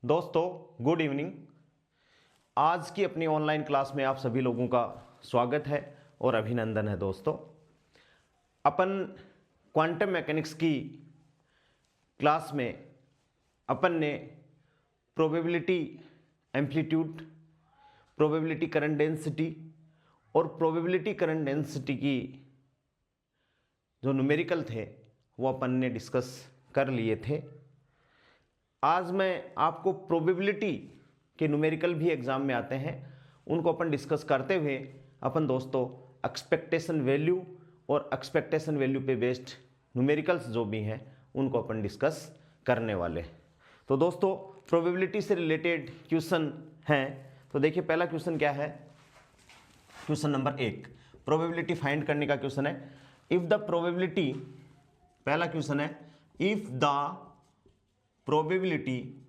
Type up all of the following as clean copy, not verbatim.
दोस्तों good evening. आज की अपनी ऑनलाइन क्लास में आप सभी लोगों का स्वागत है और अभिनंदन है। दोस्तों अपन क्वांटम मैकेनिक्स की क्लास में अपन ने probability amplitude, probability current density और प्रोबेबिलिटी करंट डेंसिटी की जो न्यूमेरिकल थे वो अपन ने डिस्कस कर लिए थे। आज मैं आपको प्रोबेबिलिटी के न्यूमेरिकल भी एग्जाम में आते हैं, उनको अपन डिस्कस करते हुए अपन दोस्तों एक्सपेक्टेशन वैल्यू और एक्सपेक्टेशन वैल्यू पे बेस्ड न्यूमेरिकल्स जो भी हैं उनको अपन डिस्कस करने वाले। तो दोस्तों प्रोबेबिलिटी से रिलेटेड क्वेश्चन हैं। तो देखिए पहला क्वेश्चन क्या है। क्वेश्चन नंबर 1 प्रोबेबिलिटी फाइंड करने का क्वेश्चन है। इफ द प्रोबेबिलिटी, पहला क्वेश्चन है, इफ द प्रोबेबिलिटी,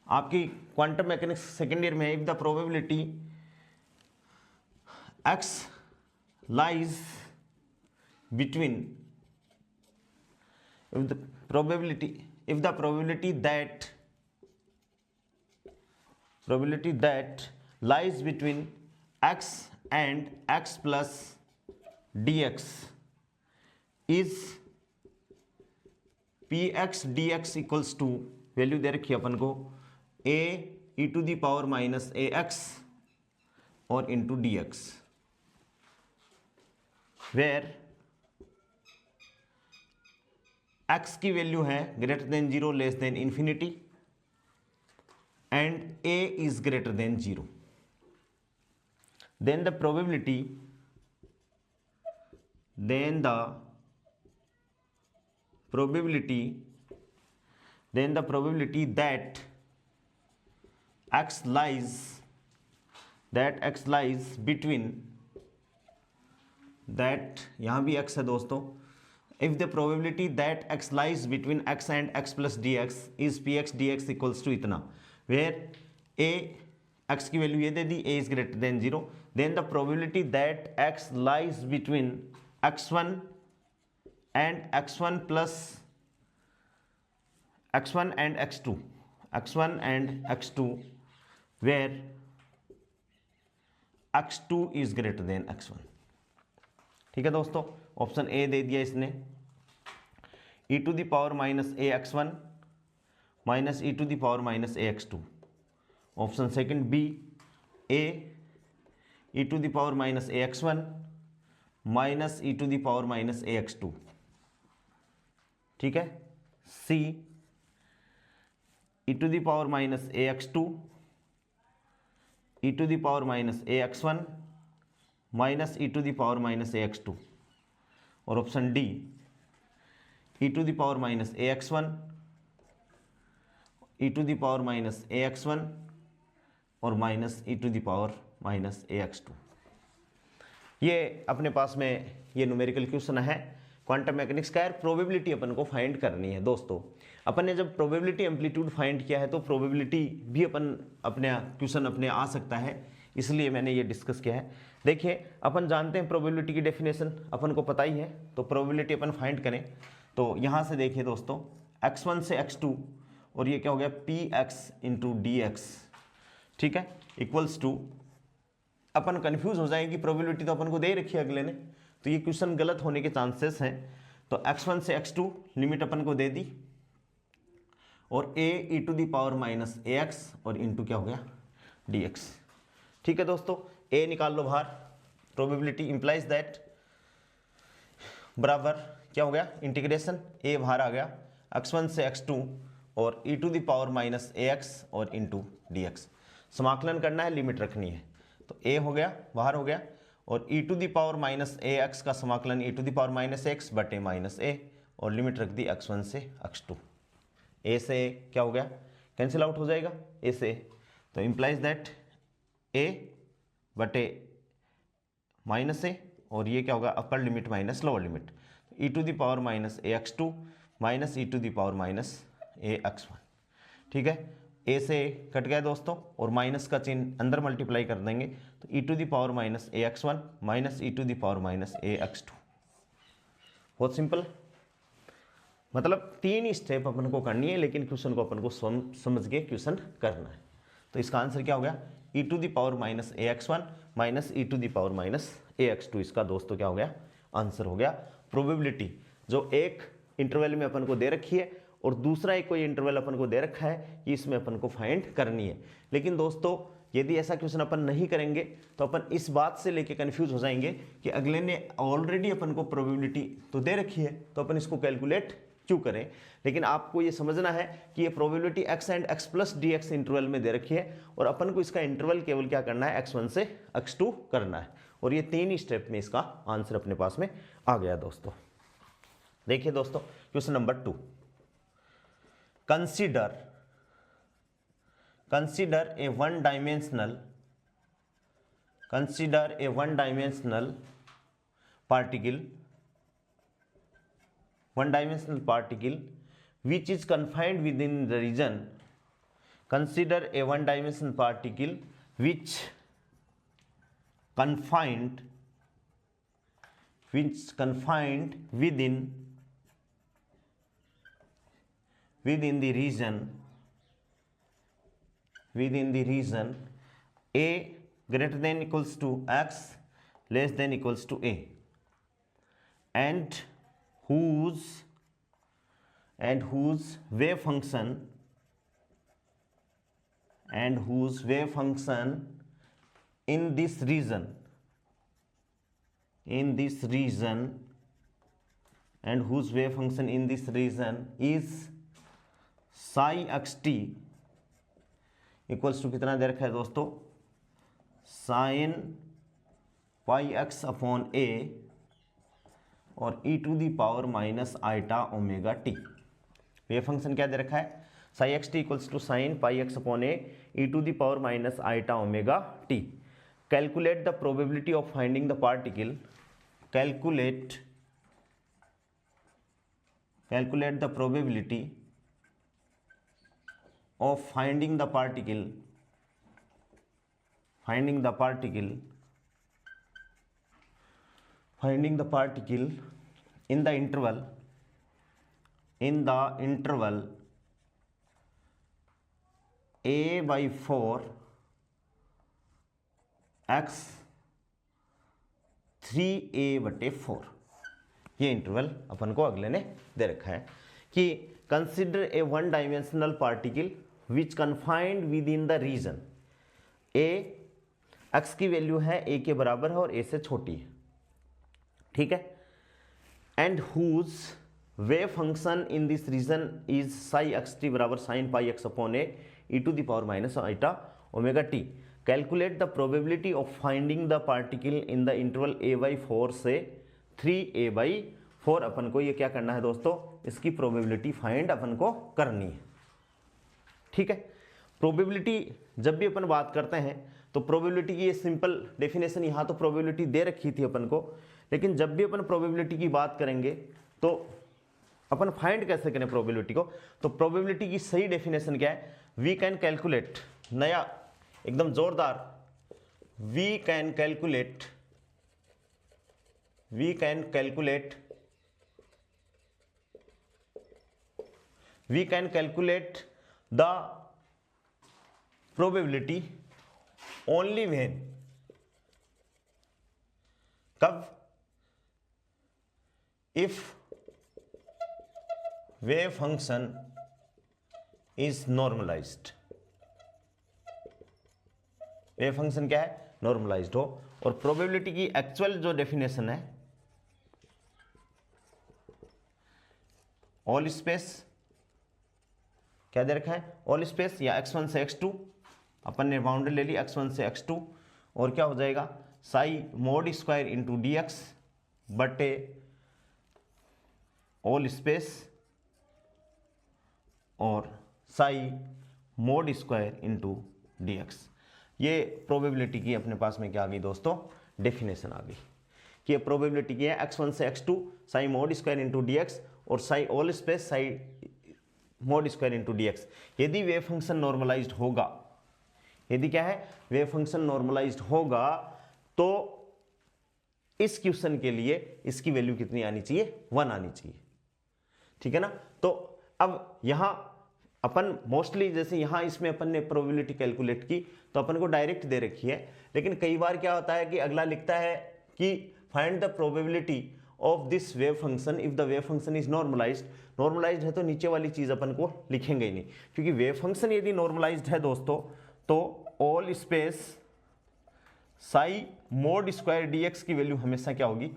आपकी क्वांटम मैकेनिक्स सेकेंड ईयर में, if the probability x lies between, if the probability that lies between x and x plus dx is px dx equals to, value दे रखी है अपन को a e to the power minus a x और into d x, where x की value है greater than 0 less than infinity and a is greater than 0, then the probability that x lies between, that यहां भी x है दोस्तों, if the probability that x lies between x and x plus dx is px dx equals to इतना, where a x की value ये दे दी, a is greater than 0, then the probability that x lies between x1 and x1 plus x1 and x2 where x2 is greater than x1। ठीक है दोस्तों, option A दे दिया इसने, e to the power minus a x one minus e to the power minus a x two. Option second b, a e to the power minus a x one minus e to the power minus a x two. ठीक है, c e to the power minus a x two e to the power minus a x one minus e to the power minus a x two. और option d, e to the power minus a x one e to the power minus a x one और minus e to the power minus a x two. ये अपने पास में ये numerical question है quantum mechanics का। यार प्रोबेबिलिटी अपन को फाइंड करनी है दोस्तों। अपन ने जब प्रोबेबिलिटी एम्पलीट्यूड फाइंड किया है तो प्रोबेबिलिटी भी अपन अपने क्वेश्चन अपने आ सकता है, इसलिए मैंने ये डिस्कस किया है। देखिए अपन जानते हैं प्रोबेबिलिटी की डेफिनेशन अपन को पता ही है, तो प्रोबेबिलिटी अपन फाइंड करें तो यहाँ से देखिए दोस्तों x1 से x2 और ये क्या हो गया px इंटू डी एक्स, ठीक है, इक्वल्स टू, अपन कंफ्यूज हो जाएंगे, प्रोबेबिलिटी तो अपन को दे रखी है अगले ने, तो ये क्वेश्चन गलत होने के चांसेस हैं। तो x1 से x2 लिमिट अपन को दे दी और a e to the power minus a x और इंटू क्या हो गया dx। ठीक है दोस्तों, a निकाल लो बाहर, प्रोबेबिलिटी इंप्लाइज दैट बराबर क्या हो गया इंटीग्रेशन, a बाहर आ गया x1 से x2 और e to the power minus a x और इंटू dx। समाकलन करना है, लिमिट रखनी है, तो a हो गया बाहर हो गया और e to the power minus a x का समाकलन e to the power minus x बटे माइनस ए और लिमिट रख दी x1 से x2। a से क्या हो गया कैंसिल आउट हो जाएगा a से, तो इम्प्लाइज दैट a बटे माइनस ए और ये क्या होगा upper limit minus lower limit, e to the power minus a x two minus e to the power minus a x one. ठीक है, a से कट गया दोस्तों और माइनस का चिन्ह अंदर मल्टीप्लाई कर देंगे, तो e to the power minus a x one minus e to the power minus a x two. बहुत सिंपल। मतलब 3 स्टेप अपन को करनी है, लेकिन क्वेश्चन को अपन को समझ के क्वेश्चन करना है। तो इसका आंसर क्या हो गया, e⁻ ax1 minus e⁻ ax2। इसका दोस्तों क्या हो गया, आंसर हो गया। प्रोबेबिलिटी जो एक इंटरवल में अपन को दे रखी है और दूसरा एक कोई इंटरवल अपन को दे रखा है कि इसमें अपन को फाइंड करनी है। लेकिन दोस्तों यदि ऐसा क्वेश्चन अपन नहीं करेंगे तो अपन इस बात से लेके कंफ्यूज हो जाएंगे कि अगले ने ऑलरेडी अपन को प्रोबेबिलिटी तो दे रखी है, तो अपन इसको कैलकुलेट क्यों करें। लेकिन आपको ये समझना है कि ये probability x and x plus dx interval में दे रखी है और अपन को इसका इंटरवल केवल क्या करना है, x1 से x2 करना है। और ये 3 स्टेप में इसका आंसर अपने पास में आ गया दोस्तों। देखिए दोस्तों question number 2, consider a one dimensional particle which is confined within the region. Consider a one dimensional particle which confined within the region a greater than equals to x less than equals to a, and whose wave function in this region is psi xt equals to कितना दे रखा है दोस्तों, sine pi x upon a और e⁻ iota omega t. ये function क्या दे रखा है, psi x t equals to sine pi x upon a e⁻ iota omega t. Calculate the probability of finding the particle, calculate the probability of finding the particle in the interval a/4 x 3a/4। ये interval अपन को अगले ने दे रखा है कि consider a one dimensional particle which confined within the region a, x की value है a के बराबर है और ए से छोटी है, ठीक है, and whose wave function in this region is psi x t बराबर sine pi x upon a e⁻ iota omega t. Calculate the probability of finding the particle in the interval a/4 से 3a/4। अपन को ये क्या करना है दोस्तों, इसकी probability find अपन को करनी है, ठीक है। प्रोबेबिलिटी जब भी अपन बात करते हैं तो प्रोबेबिलिटी की ये सिंपल डेफिनेशन, यहाँ तो प्रोबेबिलिटी दे रखी थी अपन को, लेकिन जब भी अपन प्रोबेबिलिटी की बात करेंगे तो अपन फाइंड कैसे करें प्रोबेबिलिटी को। तो प्रोबेबिलिटी की सही डेफिनेशन क्या है, वी कैन कैलकुलेट, नया एकदम जोरदार, we can calculate the probability only when, कब, if wave function is normalized, wave function क्या है, नॉर्मलाइज्ड हो। और प्रोबेबिलिटी की एक्चुअल जो डेफिनेशन है, ऑल स्पेस क्या दे रखा है, ऑल स्पेस या x1 से x2, अपन ने बाउंड्री ले ली x1 से x2, और क्या हो जाएगा Sai mod square into d x बटे ऑल स्पेस और Sai mod square into d x. ये प्रोबेबिलिटी की अपने पास में क्या आ गई दोस्तों, डेफिनेशन आ गई कि ये प्रोबेबिलिटी की है x1 से x2 psi mod square into d x और psi all space psi mod square into d x. यदि वेव फंक्शन नॉर्मलाइज्ड होगा, यदि क्या है वेव फंक्शन नॉर्मलाइज्ड होगा, तो इस क्वेश्चन के लिए इसकी वैल्यू कितनी आनी चाहिए, 1 आनी चाहिए, ठीक है ना। तो अब यहाँ अपन मोस्टली जैसे यहाँ इसमें अपन ने प्रोबेबिलिटी कैलकुलेट की तो अपन को डायरेक्ट दे रखी है, लेकिन कई बार क्या होता है कि अगला लिखता है कि find the probability of this wave function if the wave function is normalised. Normalised है तो नीचे वाली चीज अपन को लिखेंगे ही नहीं, क्योंकि वेव फंक्शन यदि नॉर्मलाइज्ड है दोस्तों तो all space psi mod square d x की वैल्यू हमेशा क्या होगी,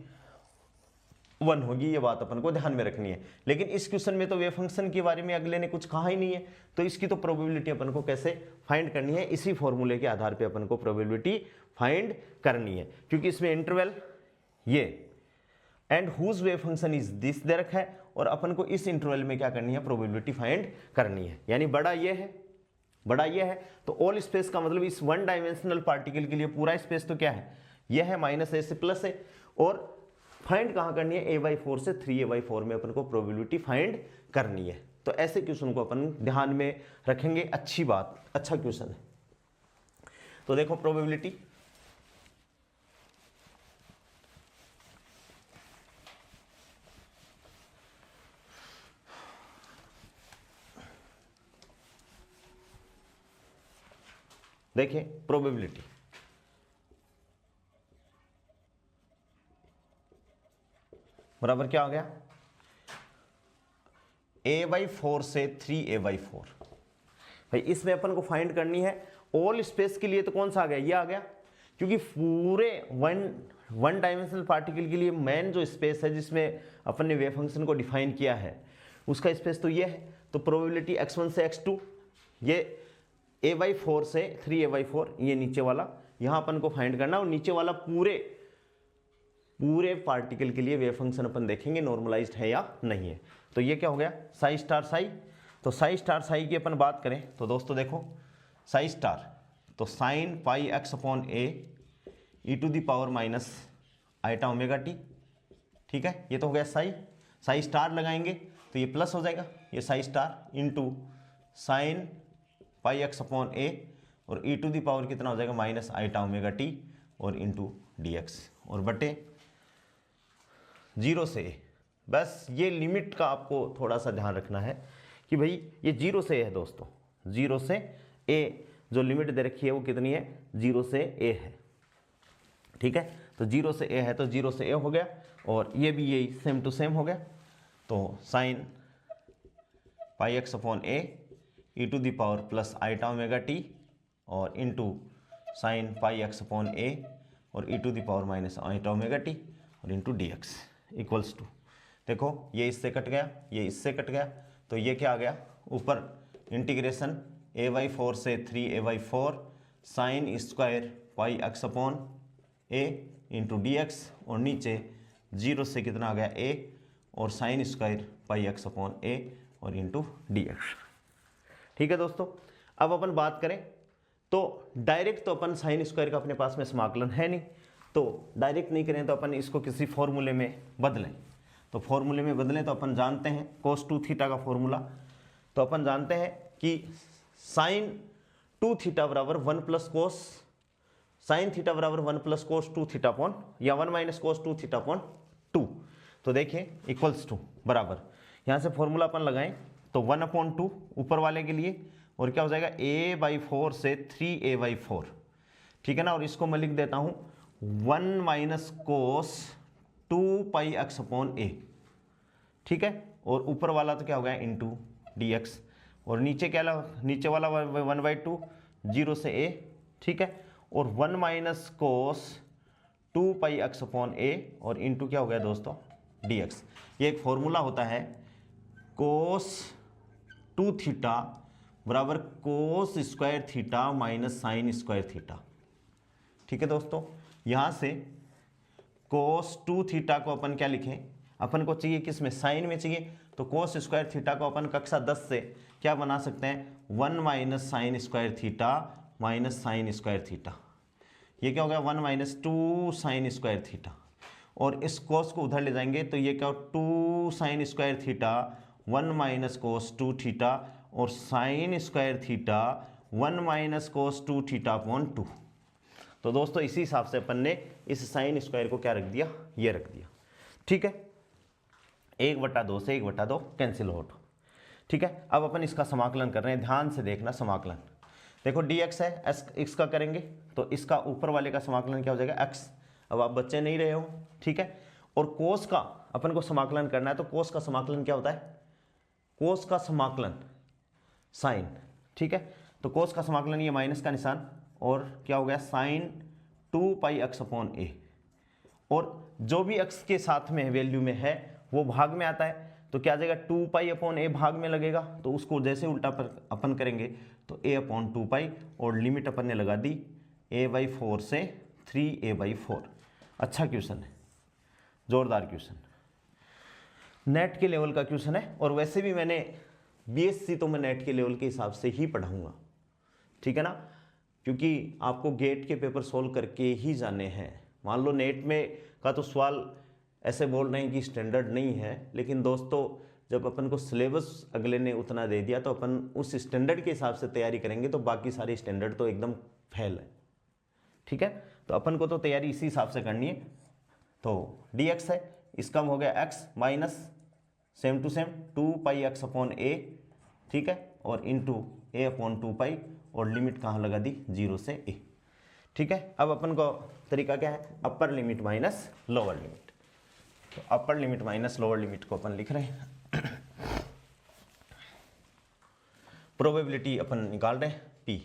1 होगी। ये बात अपन को ध्यान में रखनी है। लेकिन इस क्वेश्चन में तो वेव फंक्शन के बारे में अगले ने कुछ कहा ही नहीं है, तो इसकी तो प्रोबेबिलिटी अपन को कैसे फाइंड करनी है, इसी फॉर्मूले के आधार पे अपन को प्रोबेबिलिटी फाइंड करनी है, क्योंकि इसमें इंटरवल ये and whose wave function is this दे रखा है, और अपन को इस इंटरवल में क्या करनी है, प्रोबेबिलिटी फाइंड करनी है। यानी बड़ा ये है, बड़ा ये है, तो ऑल स्पेस का मतलब इस वन डायमेंशनल पार्टिकल के लिए पूरा स्पेस तो क्या है, यह है -a से प्लस है, और फाइंड कहाँ करनी है, a/4 से 3a/4 में अपन को प्रोबेबिलिटी फाइंड करनी है। तो ऐसे क्वेश्चन को अपन ध्यान में रखेंगे, अच्छी बात, अच्छा क्वेश्चन है। तो देखो प्रोबेबिलिटी, देखिए प्रोबेबिलिटी बराबर क्या हो गया, a/4 से 3a/4। भाई इसमें अपन को फाइंड करनी है ऑल स्पेस के लिए, तो कौन सा आ गया, ये आ गया, क्योंकि पूरे वन डायमेंशनल पार्टिकल के लिए मेन जो स्पेस है जिसमें अपन ने वेव फंक्शन को डिफाइन किया है उसका स्पेस तो ये है। तो प्रोबेबिलिटी x1 से x2, ये a/4 से 3a/4, ये नीचे वाला यहाँ अपन को फाइंड करना, और नीचे वाला पूरे पार्टिकल के लिए वेव फंक्शन अपन देखेंगे नॉर्मलाइज्ड है या नहीं है। तो ये क्या हो गया, साई स्टार साई। तो साई स्टार साई की अपन बात करें तो दोस्तों देखो साई स्टार, तो sine pi x upon a e⁻ iota omega t, ठीक है, ये तो हो गया साई। साई स्टार लगाएंगे तो ये प्लस हो जाएगा, ये Sai star into sine pi x upon a, और e⁻ कितना हो जाएगा, -आइटा ओमेगा टी, और इंटू dx, और बटे 0 से a। बस ये लिमिट का आपको थोड़ा सा ध्यान रखना है कि भाई ये 0 से a है दोस्तों, 0 से a जो लिमिट दे रखी है वो कितनी है, 0 से a है, ठीक है। तो 0 से a है तो 0 से a हो गया, और ये भी यही सेम टू सेम हो गया। तो sine pi x upon a e⁻ iota omega t, और into sine pi x upon a और e⁻ आइटा ओमेगा टी, और इंटू dx इक्वल्स टू, देखो ये इससे कट गया, ये इससे कट गया, तो ये क्या आ गया, ऊपर इंटीग्रेशन a/4 से 3a/4 sine square pi x upon a into dx, और नीचे 0 से कितना आ गया a, और sine square pi x upon a और इंटू dx, ठीक है दोस्तों। अब अपन बात करें तो डायरेक्ट तो अपन साइन स्क्वायर का अपने पास में समाकलन है नहीं, तो डायरेक्ट नहीं करें तो अपन इसको किसी फॉर्मूले में बदलें। तो फॉर्मूले में बदलें तो अपन जानते हैं cos 2 थीटा का फॉर्मूला, तो अपन जानते हैं कि साइन 2 थीटा बराबर 1 प्लस कोस साइन थीटा बराबर 1 प्लस कोस 2 थीटा अपॉन, या 1 माइनस कोस 2 थीटा अपॉन 2। तो देखिए इक्वल्स टू बराबर, यहाँ से फॉर्मूला अपन लगाएं तो 1/2 ऊपर वाले के लिए, और क्या हो जाएगा a/4 से 3a/4, ठीक है ना। और इसको मैं लिख देता हूँ 1 minus cos 2 pi x upon a, ठीक है, और ऊपर वाला तो क्या हो गया इंटू dx, और नीचे क्या नीचे वाला 1/2 0 से a, ठीक है, और 1 minus cos 2 pi x upon a, और इंटू क्या हो गया दोस्तों dx। ये एक फॉर्मूला होता है कोस 2 थीटा बराबर cos square theta minus sign square theta, ठीक है दोस्तों। यहाँ से कोस 2 थीटा को अपन क्या लिखें, अपन को चाहिए किस में, साइन में चाहिए, तो कोस स्क्वायर थीटा को अपन कक्षा 10 से क्या बना सकते हैं, 1 minus sign square theta minus sign square theta, ये क्या हो गया 1 माइनस 2 साइन स्क्वायर थीटा, और इस कोस को उधर ले जाएंगे तो ये क्या 2 sine square theta 1 minus cos 2 theta, और sine square theta 1 minus cos 2 theta upon 2। तो दोस्तों इसी हिसाब से अपन ने इस साइन स्क्वायर को क्या रख दिया, ये रख दिया, ठीक है। 1/2 से 1/2 कैंसिल आउट। ठीक है, अब अपन इसका समाकलन कर रहे हैं, ध्यान से देखना समाकलन। देखो dx है, x का करेंगे तो इसका ऊपर वाले का समाकलन क्या हो जाएगा x। अब आप बच्चे नहीं रहे हो, ठीक है। और कोस का अपन को समाकलन करना है, तो कोस का समाकलन क्या होता है, कोस का समाकलन साइन। ठीक है, तो कोस का समाकलन ये माइनस का निशान और क्या हो गया साइन 2πx/a, और जो भी x के साथ में वैल्यू में है वो भाग में आता है, तो क्या आ जाएगा 2π/a भाग में लगेगा, तो उसको जैसे उल्टा पर अपन करेंगे तो a/2π, और लिमिट अपन ने लगा दी a/4 से 3a/4। अच्छा क्वेश्चन है, जोरदार क्वेश्चन, नेट के लेवल का क्वेश्चन है। और वैसे भी मैंने बीएससी तो मैं नेट के लेवल के हिसाब से ही पढ़ाऊंगा, ठीक है ना, क्योंकि आपको गेट के पेपर सोल्व करके ही जाने हैं। मान लो नेट में का तो सवाल ऐसे बोल रहे हैं कि स्टैंडर्ड नहीं है, लेकिन दोस्तों जब अपन को सिलेबस अगले ने उतना दे दिया तो अपन उस स्टैंडर्ड के हिसाब से तैयारी करेंगे, तो बाकी सारे स्टैंडर्ड तो एकदम फेल है। ठीक है, तो अपन को तो तैयारी इसी हिसाब से करनी है। तो dx है, इसका हो गया x minus same to same 2πx/a, ठीक है, और इंटू a/2π, और लिमिट कहाँ लगा दी 0 से a। ठीक है, अब अपन को तरीका क्या है, upper limit minus lower limit. तो upper limit minus lower limit को अपन लिख रहे हैं, प्रोबेबिलिटी अपन निकाल रहे हैं p।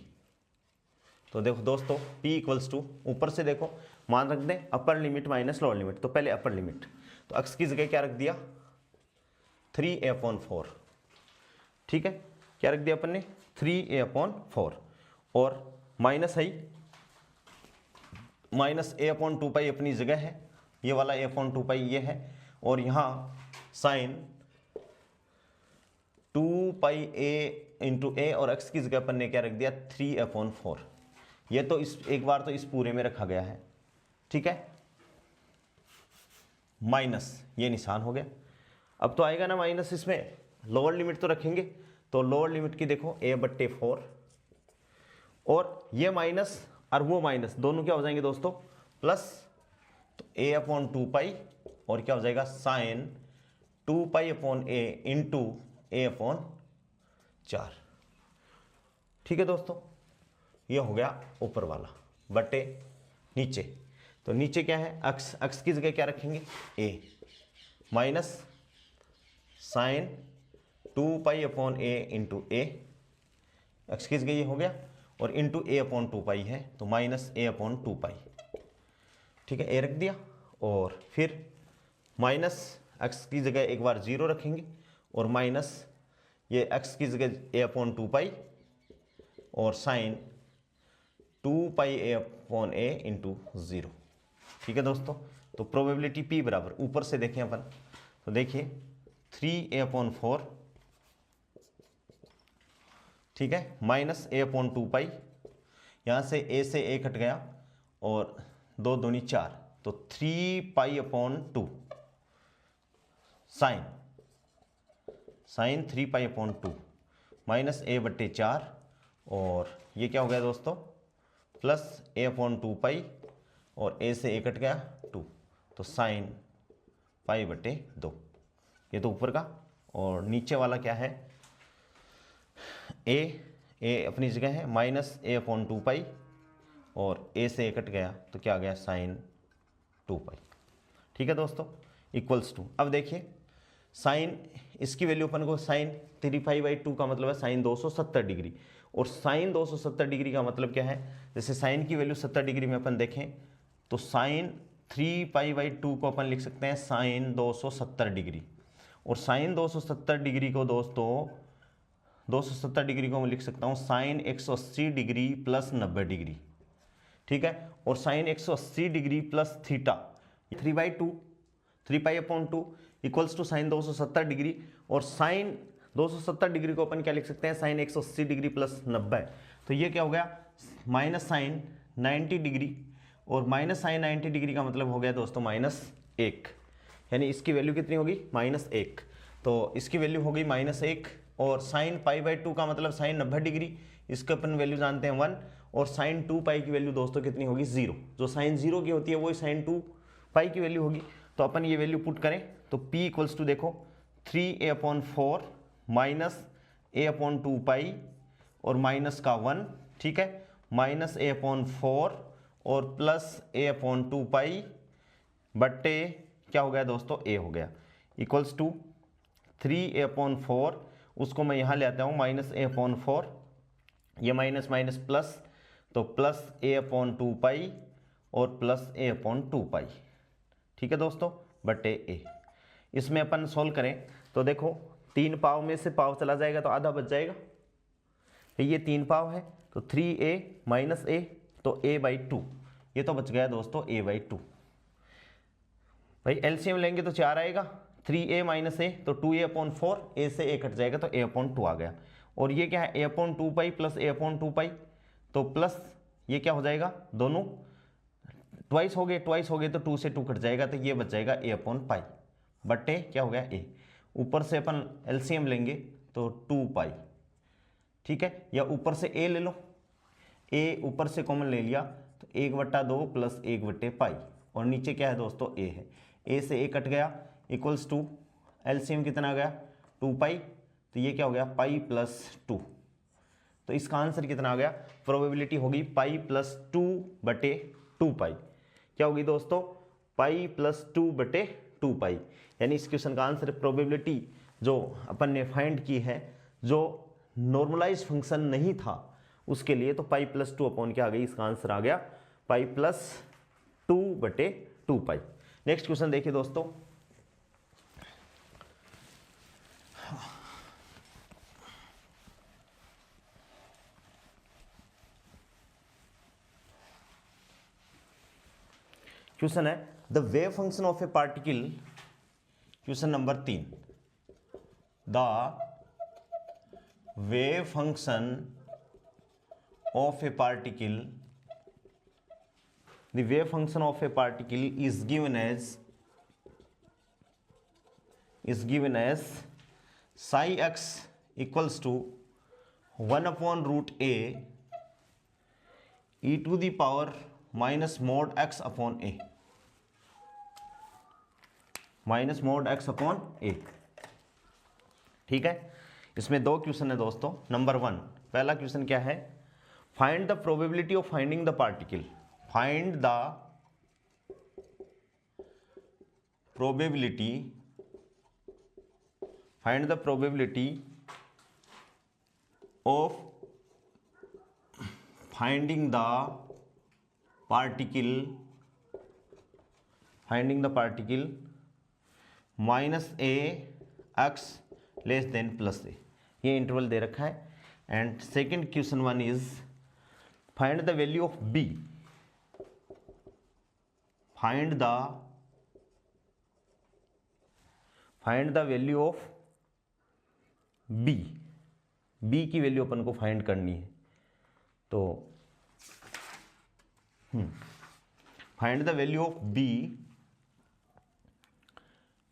तो देखो दोस्तों p इक्वल्स टू, ऊपर से देखो मान रख दें अपर लिमिट माइनस लोअर लिमिट, तो पहले अपर लिमिट, तो x की जगह क्या रख दिया 3a/4। ठीक है, क्या रख दिया अपन ने 3a/4, और माइनस है माइनस a/2π अपनी जगह है, ये वाला a/2π ये है, और यहाँ साइन 2πa/a, और x की जगह अपन ने क्या रख दिया 3a/4। ये तो इस एक बार तो इस पूरे में रखा गया है, ठीक है, माइनस ये निशान हो गया। अब तो आएगा ना माइनस, इसमें लोअर लिमिट तो रखेंगे, तो लोअर लिमिट की देखो a/4, और ये माइनस और वो माइनस दोनों क्या हो जाएंगे दोस्तों प्लस, तो a/2π, और क्या हो जाएगा साइन 2π/a इंटू a/4। ठीक है दोस्तों, ये हो गया ऊपर वाला बटे नीचे। तो नीचे क्या है x की जगह क्या रखेंगे a minus sine 2π/a into a, x की जगह ये हो गया, और इंटू a/2π है, तो माइनस a/2π। ठीक है, a रख दिया, और फिर माइनस x की जगह एक बार 0 रखेंगे, और माइनस ये x की जगह a/2π, और साइन 2π/a इंटू 0। ठीक है दोस्तों, तो प्रोबेबिलिटी p बराबर, ऊपर से देखें अपन, तो देखिए 3a/4, ठीक है, माइनस a/2π, यहाँ से a से a कट गया, और 2 दूनी 4, तो 3π/2 साइन 3π/2 माइनस a/4, और ये क्या हो गया दोस्तों प्लस a/2π, और a से a कट गया 2, तो साइन π/2। ये तो ऊपर का, और नीचे वाला क्या है a अपनी जगह है माइनस a/2π, और a से a कट गया, तो क्या आ गया साइन 2π। ठीक है दोस्तों, इक्वल्स टू, अब देखिए साइन, इसकी वैल्यू अपन को साइन 3π/2 का मतलब है साइन 270 डिग्री, और साइन 270 डिग्री का मतलब क्या है, जैसे साइन की वैल्यू 70 डिग्री में अपन देखें तो साइन 3π/2 को अपन लिख सकते हैं साइन 270 डिग्री, और साइन 270 डिग्री को दोस्तों 270 डिग्री को मैं लिख सकता हूँ साइन 180 डिग्री प्लस 90 डिग्री। ठीक है, और sine 180 degree plus theta 3π/2 equals to sine 270 degree, और साइन 270 डिग्री को अपन क्या लिख सकते हैं साइन 180 डिग्री प्लस 90, तो ये क्या हो गया माइनस साइन 90 डिग्री, और माइनस साइन 90 डिग्री का मतलब हो गया दोस्तों -1, यानी इसकी वैल्यू कितनी होगी -1, तो इसकी वैल्यू होगी -1, और साइन π/2 का मतलब साइन 90 डिग्री, इसका अपन वैल्यू जानते हैं 1, और साइन 2π की वैल्यू दोस्तों कितनी होगी 0, जो साइन 0 की होती है वही साइन 2π की वैल्यू होगी। तो अपन ये वैल्यू पुट करें तो p इक्वल्स टू देखो 3a/4 माइनस a/2 और माइनस का 1, ठीक है, माइनस a/4 और प्लस a/2 बट्टे क्या हो गया दोस्तों, a हो गया, इक्वल्स टू 3a/4, उसको मैं यहाँ ले आता हूँ माइनस a/4, ये माइनस माइनस प्लस, तो प्लस a/2 और प्लस a/2, ठीक है दोस्तों, बटे a। इसमें अपन सोल्व करें तो देखो 3 पाव में से पाव चला जाएगा तो आधा बच जाएगा, तो ये 3 पाव है तो 3a माइनस a, तो a/2, ये तो बच गया दोस्तों a/2। भाई एलसीएम लेंगे तो 4 आएगा, 3a माइनस a तो 2a/4, a से a कट जाएगा तो a/2 आ गया। और ये क्या है a/2 प्लस a/2, तो प्लस ये क्या हो जाएगा, दोनों ट्वाइस हो गए तो 2 से 2 कट जाएगा, तो ये बच जाएगा a/π बट्टे क्या हो गया a। ऊपर से अपन एलसीएम लेंगे तो 2π, ठीक है, या ऊपर से a ले लो, a ऊपर से कॉमन ले लिया तो 1/2 प्लस 1/π, और नीचे क्या है दोस्तों a है, a से a कट गया, इक्वल्स टू एलसीएम कितना आ गया 2π, तो ये क्या हो गया π प्लस 2, तो इसका आंसर कितना आ गया, प्रोबेबिलिटी होगी π प्लस 2/2π, क्या होगी दोस्तों π प्लस 2/2π, यानी इस क्वेश्चन का आंसर प्रोबेबिलिटी जो अपन ने फाइंड की है, जो नॉर्मलाइज फंक्शन नहीं था उसके लिए, तो π प्लस 2 अपॉन क्या आ गई, इसका आंसर आ गया π प्लस 2/2π। नेक्स्ट क्वेश्चन देखिए दोस्तों, क्वेश्चन है the wave function of A particle, question number 3, the wave function of A particle, the wave function of a particle is given as psi x equals to 1/√a e to the power minus mod x upon a, minus mod x upon a, ठीक है। इसमें 2 question है दोस्तों। Number 1, पहला question क्या है, find the probability of finding the particle, find the probability of finding the particle minus a x less than plus a, ये interval दे रखा है। And second question 1 is find the value of b, find the value of b, b की value अपन को find करनी है, तो find the value of b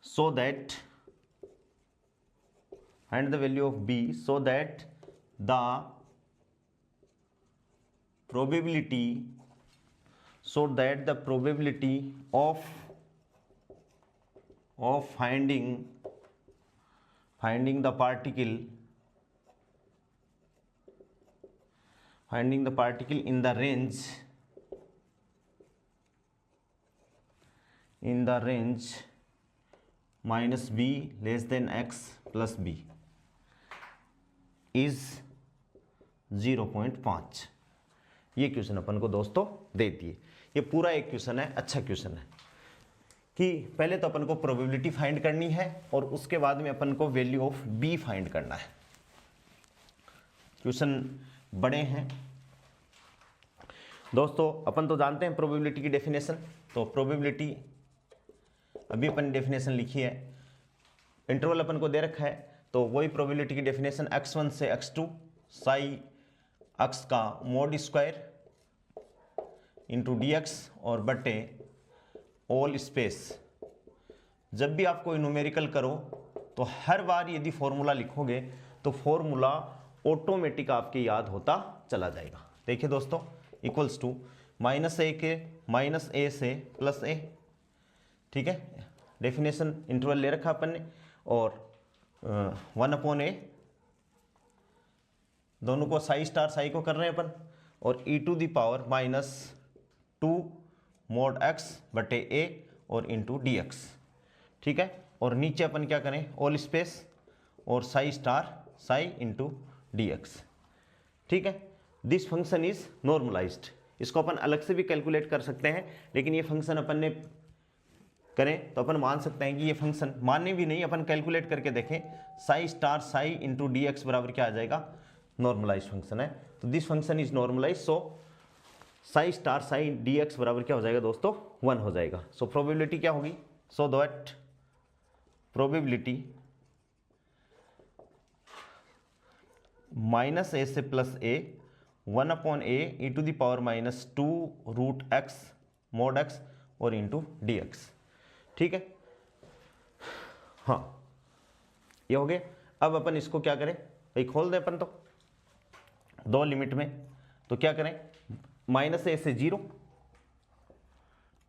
so that the probability of finding the particle in the range minus b less than x plus b is 0.5। ये question अपन को दोस्तों दे दिए। ये पूरा एक क्वेश्चन है, अच्छा क्वेश्चन है कि पहले तो अपन को प्रोबेबिलिटी फाइंड करनी है और उसके बाद में अपन को वैल्यू ऑफ बी फाइंड करना है। क्वेश्चन बड़े हैं दोस्तों। अपन तो जानते हैं प्रोबेबिलिटी की डेफिनेशन, तो प्रोबेबिलिटी अभी अपन डेफिनेशन लिखी है, इंटरवल अपन को दे रखा है, तो वही प्रोबेबिलिटी की डेफिनेशन x1 से x2 साई x का मोड स्क्वायर इंटू dx और बटे ऑल स्पेस। जब भी आप कोई न्यूमेरिकल करो तो हर बार यदि फॉर्मूला लिखोगे तो फॉर्मूला ऑटोमेटिक आपके याद होता चला जाएगा। देखिए दोस्तों, इक्वल्स टू माइनस ए से प्लस ए, ठीक है, डेफिनेशन इंटरवल ले रखा अपन ने, और 1/a दोनों को साई स्टार साई को कर रहे हैं अपन, और e⁻² mod x बटे a और इंटू dx, ठीक है। और नीचे अपन क्या करें, ऑल स्पेस और psi star psi into dx, ठीक है। This function is normalised. इसको अपन अलग से भी कैलकुलेट कर सकते हैं, लेकिन ये फंक्शन अपन ने करें तो अपन मान सकते हैं कि ये फंक्शन, मानने भी नहीं, अपन कैलकुलेट करके देखें, psi star psi into dx बराबर क्या आ जाएगा, नॉर्मलाइज फंक्शन है। तो this function is normalise, so psi star psi dx बराबर क्या हो जाएगा दोस्तों, 1 हो जाएगा। सो प्रोबेबिलिटी क्या होगी, सो दैट प्रोबेबिलिटी -a से +a 1/a e⁻²√x mod x और इंटू dx, ठीक है। हाँ, ये हो गया। अब अपन इसको क्या करें भाई, खोल दें अपन तो दो लिमिट में, तो क्या करें, -a से 0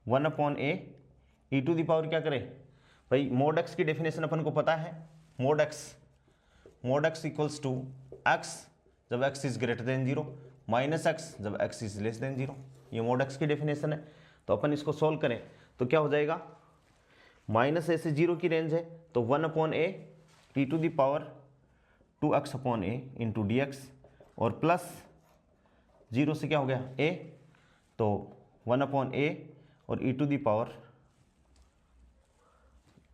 1/a e⁻, क्या करें भाई, mod x की डेफिनेशन अपन को पता है, mod x equals to x जब x is greater than 0 minus x जब x इज लेस देन 0, ये mod x की डेफिनेशन है। तो अपन इसको सॉल्व करें तो क्या हो जाएगा, -a से 0 की रेंज है तो 1/a e⁻²x/a इंटू dx, और प्लस 0 से क्या हो गया a, तो 1/a और e⁻,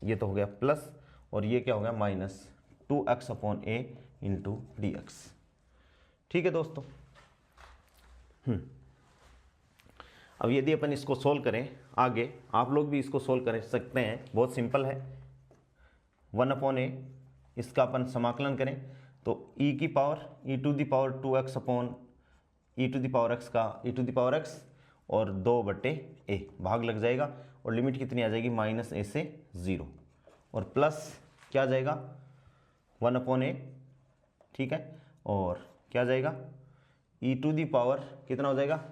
ये तो हो गया प्लस, और ये क्या हो गया -2x/a इंटू dx, ठीक है दोस्तों। अब यदि अपन इसको सोल्व करें आगे, आप लोग भी इसको सोल्व कर सकते हैं, बहुत सिंपल है। 1/a इसका अपन समाकलन करें तो e⁻²x का e⁻x और 2/a भाग लग जाएगा, और लिमिट कितनी आ जाएगी, -a से 0, और प्लस क्या आ जाएगा 1/a, ठीक है, और क्या आ जाएगा e⁻, कितना हो जाएगा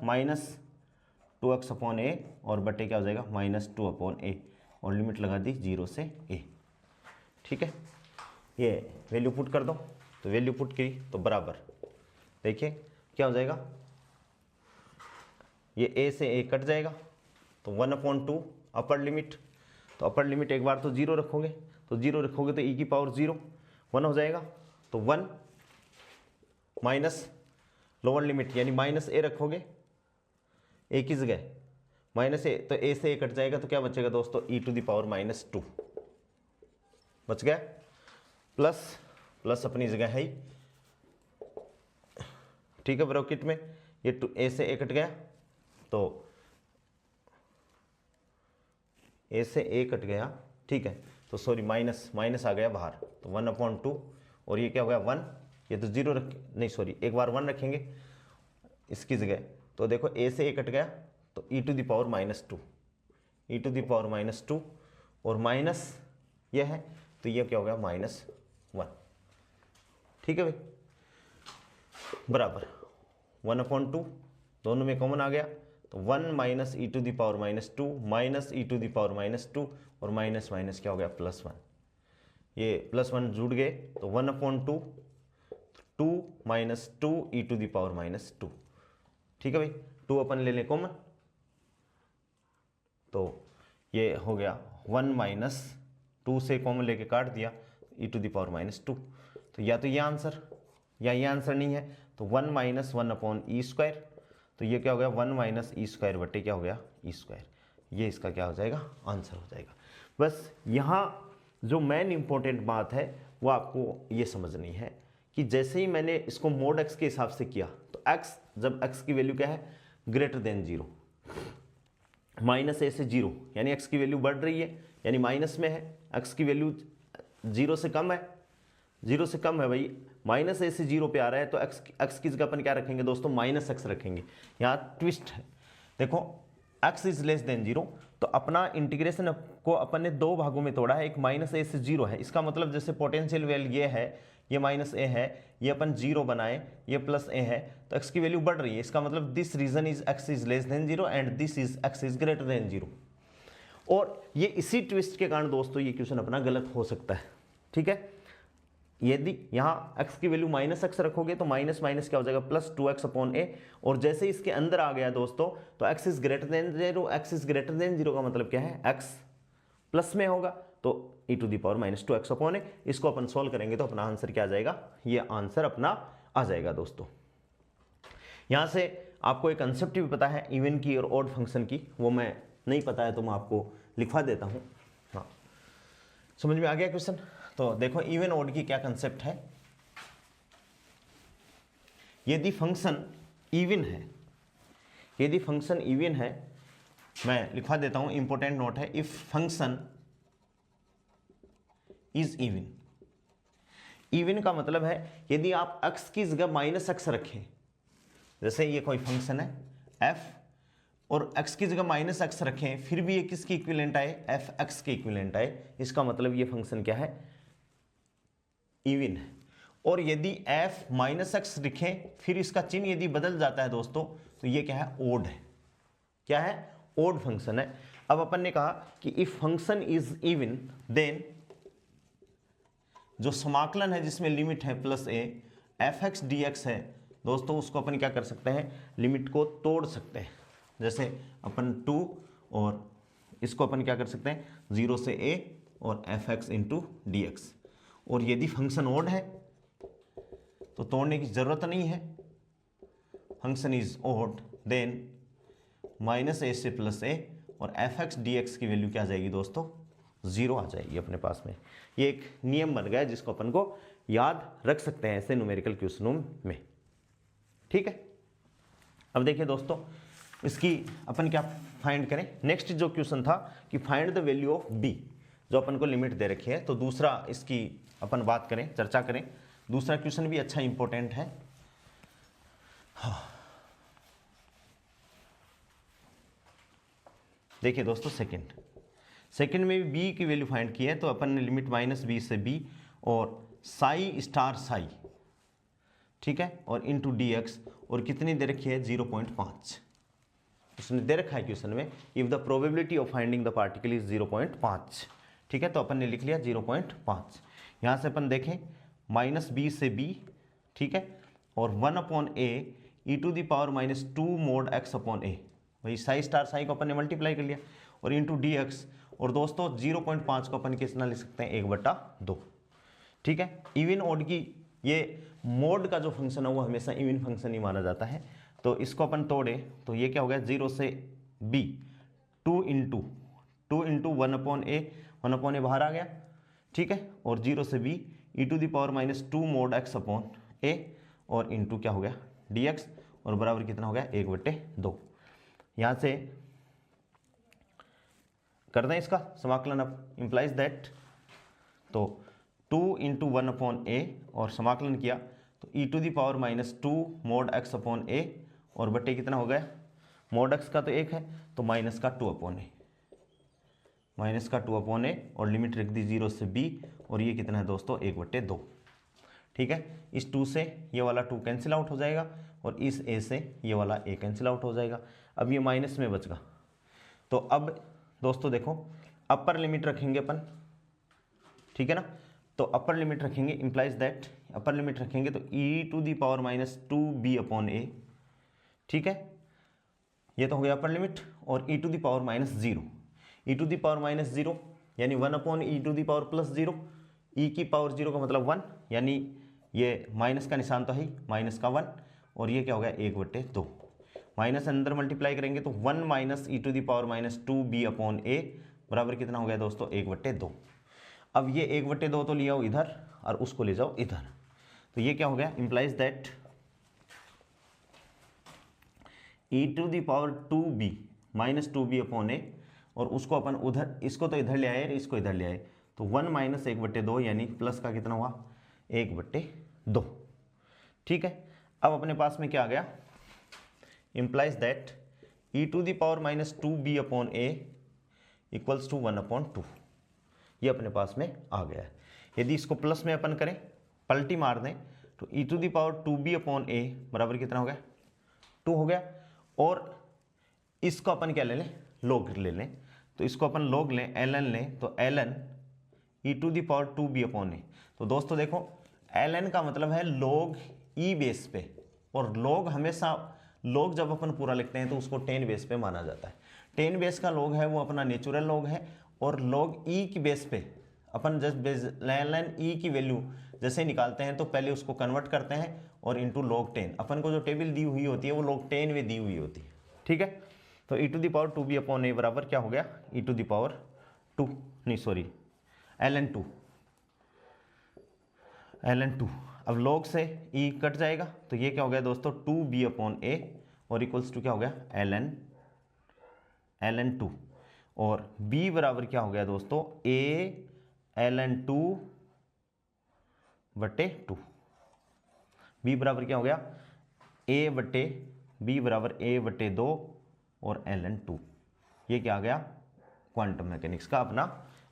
-2x/a और बटे क्या हो जाएगा -2/a, और लिमिट लगा दी 0 से a, ठीक है। ये वैल्यू पुट कर दो, तो वैल्यू पुट की तो बराबर देखिए क्या हो जाएगा, ये a से a कट जाएगा, तो 1/2 अपर लिमिट, तो अपर लिमिट एक बार तो 0 रखोगे, तो 0 रखोगे तो e⁻0 1 हो जाएगा, तो 1 माइनस लोअर लिमिट यानी -a रखोगे a की जगह -a, तो a से a कट जाएगा, तो क्या बचेगा दोस्तों e⁻² बच गया, प्लस अपनी जगह है ही, ठीक है। ब्रैकेट में ये a से a कट गया, तो a से a कट गया, ठीक है, तो सॉरी माइनस आ गया बाहर, तो 1/2, और ये क्या हो गया 1, ये तो 0 नहीं सॉरी एक बार 1 रखेंगे इसकी जगह, तो देखो a से a कट गया, तो e⁻², और माइनस ये है, तो ये क्या हो गया -1, ठीक है भाई, बराबर 1/2 दोनों में कॉमन आ गया, तो 1 - e⁻² और माइनस क्या हो गया +1, ये +1 जुड़ गए, तो 1/2 2 - 2 e⁻², ठीक है भाई, 2 अपन ले लें कॉमन, तो ये हो गया 1 - 2 से कॉमन लेके काट दिया e⁻², तो या तो ये आंसर या ये आंसर नहीं है, तो 1 - 1/e², तो ये क्या हो गया 1 - e² बटे क्या हो गया e², ये इसका क्या हो जाएगा आंसर हो जाएगा। बस यहाँ जो मेन इंपॉर्टेंट बात है वो आपको ये समझनी है कि जैसे ही मैंने इसको mod x के हिसाब से किया, तो x जब x की वैल्यू क्या है ग्रेटर देन 0, -a से 0 यानी x की वैल्यू बढ़ रही है, यानी माइनस में है, x की वैल्यू 0 से कम है, 0 से कम है भाई, -a से 0 पे आ रहा है, तो x की जगह अपन क्या रखेंगे दोस्तों -x रखेंगे। यहाँ ट्विस्ट है, देखो x इज लेस देन 0, तो अपना इंटीग्रेशन को अपन ने दो भागों में तोड़ा है, एक -a से 0 है, इसका मतलब जैसे पोटेंशियल वैल्यू ये है, ये -a है, ये अपन 0 बनाए, ये +a है, तो x की वैल्यू बढ़ रही है, इसका मतलब this region is x is less than 0 and this is x is greater than 0। और ये इसी ट्विस्ट के कारण दोस्तों ये क्वेश्चन अपना गलत हो सकता है। ठीक है, यदि यहाँ x की वैल्यू -x रखोगे तो माइनस माइनस क्या हो जाएगा +2x/a, और जैसे इसके अंदर आ गया दोस्तों तो x is greater than 0, x is greater than 0 का मतलब क्या है, x प्लस में होगा, तो e⁻²x/a। इसको अपन सॉल्व करेंगे तो अपना आंसर क्या आ जाएगा, ये आंसर अपना आ जाएगा दोस्तों। यहाँ से आपको एक कंसेप्ट भी पता है इवन की और ऑड फंक्शन की, वो मैं नहीं पता है तो मैं आपको लिखवा देता हूँ। हाँ, समझ में आ गया क्वेश्चन? तो देखो इवन ऑड की क्या कंसेप्ट है। यदि फंक्शन इवन है, यदि फंक्शन इवन है, मैं लिखवा देता हूं, इंपॉर्टेंट नोट है, if function is even. Even का मतलब है यदि आप x की जगह -x रखें, जैसे ये कोई फंक्शन है f और x की जगह -x रखें, फिर भी ये किसकी इक्विवेलेंट आए, fx के इक्विवेलेंट आए, इसका मतलब ये फंक्शन क्या है, इवन है। और यदि f -x लिखें फिर इसका चिन्ह यदि बदल जाता है दोस्तों तो ये क्या है, ओड है। क्या है, ओड फंक्शन है। अब अपन ने कहा कि if function is even then जो समाकलन है जिसमें लिमिट है +a, fx dx है दोस्तों, उसको अपन क्या कर सकते हैं, लिमिट को तोड़ सकते हैं। जैसे अपन 2 और इसको अपन क्या कर सकते हैं, 0 से a और fx इंटू dx। और यदि फंक्शन ओड है तो तोड़ने की जरूरत नहीं है, function is odd then -a से +a और fx dx की वैल्यू क्या आ जाएगी दोस्तों, 0 आ जाएगी अपने पास में। ये एक नियम बन गया जिसको अपन को याद रख सकते हैं ऐसे न्यूमेरिकल क्वेश्चनों में। ठीक है, अब देखिए दोस्तों इसकी अपन क्या फाइंड करें। नेक्स्ट जो क्वेश्चन था कि find the value of b, जो अपन को लिमिट दे रखी है। तो दूसरा इसकी अपन बात करें, चर्चा करें। दूसरा क्वेश्चन भी अच्छा इंपॉर्टेंट है। हाँ, देखिए दोस्तों सेकंड में भी b की वैल्यू फाइंड की है, तो अपन ने लिमिट -b से b और ψ*ψ, ठीक है, और इंटू dx, और कितनी दे रखी है, 0.5 उसने दे रखा है क्वेश्चन में, if the probability of finding the particle is 0.5। ठीक है, तो अपन ने लिख लिया 0.5। यहाँ से अपन देखें -b से b, ठीक है, और 1/a e⁻² mod x/a, वही ψ*ψ को अपन ने मल्टीप्लाई कर लिया, और इंटू dx, और दोस्तों 0.5 को अपन कितना लिख सकते हैं, 1/2। ठीक है, इवन ऑड की ये मोड का जो फंक्शन है वो हमेशा इवन फंक्शन ही माना जाता है। तो इसको अपन तोड़े तो ये क्या हो गया, 0 से b 2 इंटू 1/a, 1/a बाहर आ गया। ठीक है, और 0 से b e⁻² mod x/a, और इंटू क्या हो गया dx, और बराबर कितना हो गया, 1/2। यहाँ से कर दें इसका समाकलन अब, इंप्लाइज दैट, तो 2 इंटू 1/a और समाकलन किया तो e⁻² mod x/a, और बटे कितना हो गया, mod x का तो 1 है तो माइनस का 2/a, और लिमिट रख दी 0 से b, और ये कितना है दोस्तों, 1/2। ठीक है, इस 2 से ये वाला 2 कैंसिल आउट हो जाएगा, और इस a से ये वाला a कैंसिल आउट हो जाएगा। अब ये माइनस में बच गया, तो अब दोस्तों देखो अपर लिमिट रखेंगे अपन, ठीक है ना, तो अपर लिमिट रखेंगे, इंप्लाइज दैट अपर लिमिट रखेंगे तो e⁻²b/a, ठीक है, ये तो हो गया अपर लिमिट, और e⁻0 यानी 1/e⁻0, e की पावर 0 का मतलब 1, यानी ये माइनस का निशान तो है, माइनस का 1, और ये क्या हो गया, 1/2। माइनस अंदर मल्टीप्लाई करेंगे तो 1 - e⁻²b/a बराबर कितना हो गया दोस्तों, 1/2। अब ये 1/2 तो ले आओ इधर और उसको ले जाओ इधर, तो ये क्या हो गया, इंप्लाइज दैट e⁻²b -2b/a, और उसको अपन उधर, इसको तो इधर ले आए, इसको इधर ले आए, तो 1 - 1/2 यानी प्लस का कितना हुआ, 1/2। ठीक है, अब अपने पास में क्या आ गया, implies that e⁻²b/a equals to 1/2, ये अपने पास में आ गया है। यदि इसको प्लस में अपन करें, पलटी मार दें, तो e⁻²b/a बराबर कितना हो गया, 2 हो गया, और इसको अपन क्या ले लें, लॉग ले लें, तो इसको अपन log लें, ln लें, तो ln e⁻²b/a। तो दोस्तों देखो ln का मतलब है log e बेस पे, और log हमेशा log जब अपन पूरा लिखते हैं तो उसको 10 बेस पे माना जाता है। 10 बेस का log है वो अपना नेचुरल log है, और log e की बेस पे अपन जस्ट ln e की वैल्यू जैसे निकालते हैं तो पहले उसको कन्वर्ट करते हैं और इंटू log 10। अपन को जो टेबल दी हुई होती है वो log 10 में दी हुई होती है, ठीक है। तो e⁻²b/a बराबर क्या हो गया, e⁻², नहीं सॉरी ln2। अब log से e कट जाएगा तो ये क्या हो गया दोस्तों, 2b/a और इक्वल्स टू क्या हो गया, ln2। और b बराबर क्या हो गया दोस्तों, a ln2/2। b बराबर क्या हो गया, b बराबर a/2 और ln2। ये क्या आ गया, क्वांटम मैकेनिक्स का अपना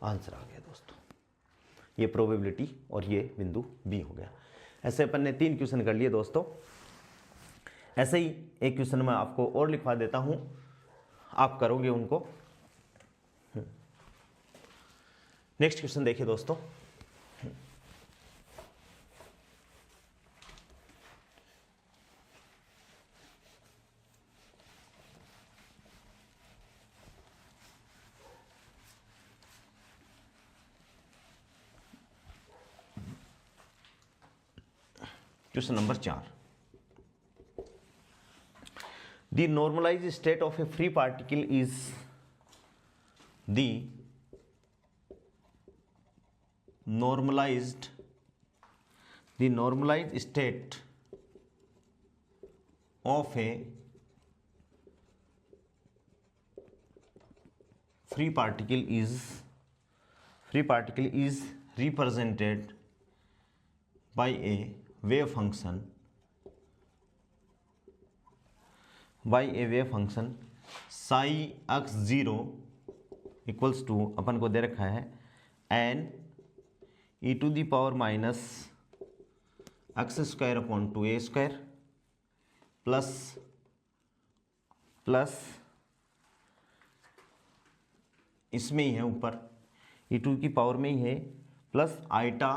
आंसर आ गया दोस्तों। ये प्रोबेबिलिटी और ये बिंदु बी हो गया। ऐसे अपन ने 3 क्वेश्चन कर लिए दोस्तों। ऐसे ही एक क्वेश्चन मैं आपको और लिखवा देता हूं, आप करोगे उनको। नेक्स्ट क्वेश्चन देखिए दोस्तों। Question number 4, the normalized state of a free particle is the normalized state of a free particle is represented by a wave function psi x0 equals to, अपन को दे रखा है n e⁻⁻x² upon 2a² plus इसमें ही है ऊपर e2 की power में ही है प्लस आइटा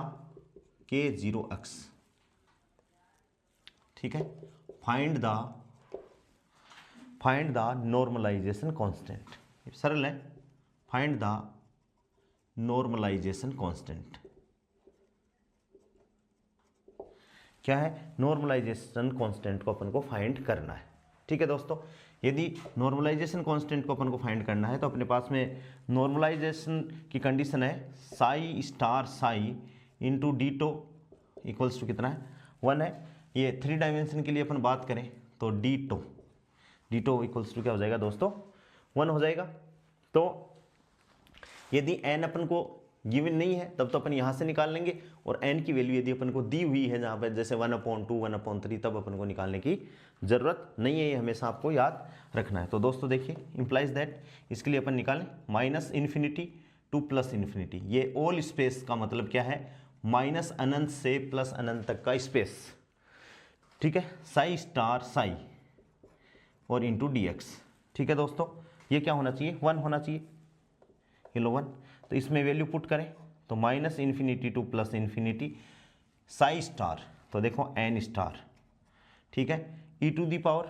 k0x, ठीक है। फाइंड द नॉर्मलाइजेशन कांस्टेंट, सरल है। फाइंड द नॉर्मलाइजेशन कांस्टेंट क्या है, नॉर्मलाइजेशन कांस्टेंट को अपन को फाइंड करना है, ठीक है दोस्तों। यदि नॉर्मलाइजेशन कांस्टेंट को अपन को फाइंड करना है तो अपने पास में नॉर्मलाइजेशन की कंडीशन है psi star psi into d tau equals to कितना है, 1 है। ये 3 डायमेंशन के लिए अपन बात करें तो डीटो इक्वल्स टू क्या हो जाएगा दोस्तों, 1 हो जाएगा। तो यदि n अपन को गिवन नहीं है तब तो अपन यहाँ से निकाल लेंगे, और n की वैल्यू यदि अपन को दी हुई है जहाँ पर जैसे 1/2 1/3 तब अपन को निकालने की जरूरत नहीं है, ये हमेशा आपको याद रखना है। तो दोस्तों देखिए इंप्लाइज दैट, इसके लिए अपन निकालें -∞ टू +∞। ये ऑल स्पेस का मतलब क्या है, माइनस अनंत से प्लस अनंत तक का स्पेस, ठीक है। साई स्टार साई और इंटू dx, ठीक है दोस्तों। ये क्या होना चाहिए, 1 होना चाहिए, ये लो 1। तो इसमें वैल्यू पुट करें तो -∞ टू +∞ साई स्टार, तो देखो n स्टार, ठीक है। e⁻,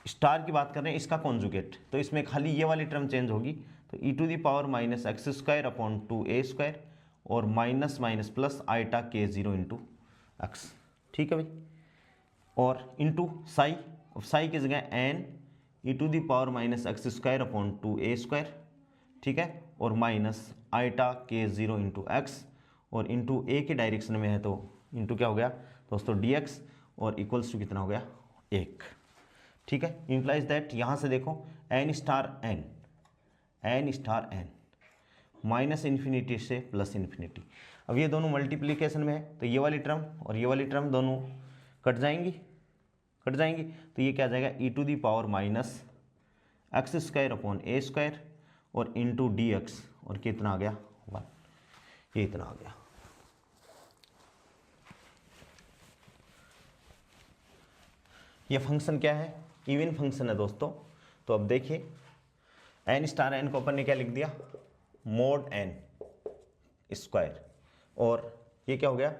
स्टार की बात कर रहे हैं इसका कॉन्जुगेट, तो इसमें खाली ये वाली टर्म चेंज होगी, तो e⁻⁻x² अपॉन 2a² और minus minus plus iota k0 into x, ठीक है भाई। और इंटू साई, साई की जगह n e⁻⁻x² अपॉन 2a², ठीक है, और minus iota k0 into x, और इंटू a के डायरेक्शन में है तो इंटू क्या हो गया दोस्तों dx, और इक्वल्स टू कितना हो गया 1, ठीक है। इंप्लाइज दैट यहाँ से देखो n स्टार n -∞ से +∞। अब ये दोनों मल्टीप्लिकेशन में है तो ये वाली टर्म और ये वाली टर्म दोनों कट जाएंगी, तो ये क्या आ जाएगा e⁻⁻x² अपॉन a² और इंटू dx, और कितना आ गया 1, ये इतना आ गया। ये फंक्शन क्या है, इवन फंक्शन है दोस्तों। तो अब देखिए एन स्टार एन को अपन ने क्या लिख दिया, मोड एन स्क्वायर, और ये क्या हो गया,